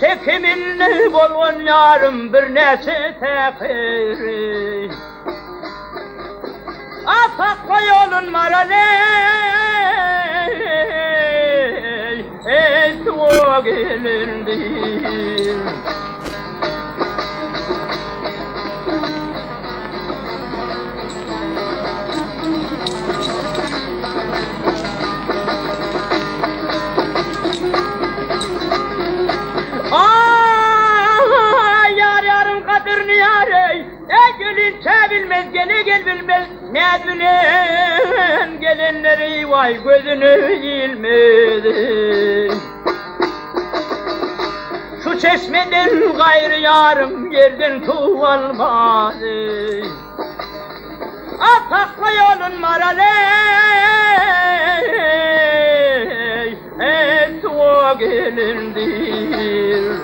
Çekiminli bolğun yarım bir nesi tekir. Atakla yolun maraley, o gelindir. Bilmez gene gel bilmez ne bilen gelenleri vay gözünü ilmedi. Şu çeşmeden gayrı yarım yerden tu almadı. Atakla yolun maraley, o gelindir.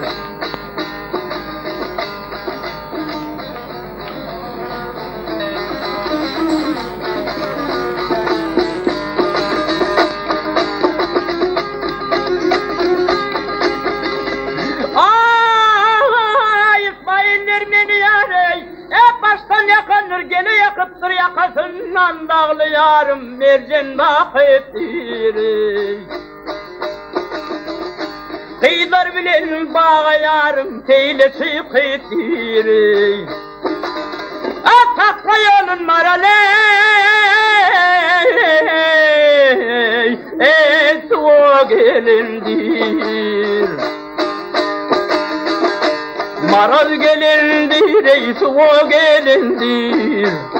Gene yakıptır yakasından dağlı yarım mercan bakıptır. Kıyılar bilen bağa yarım teylesi kıptır. Atakla yolun maraley, o gelindir. Maral gelindir, o gelindir.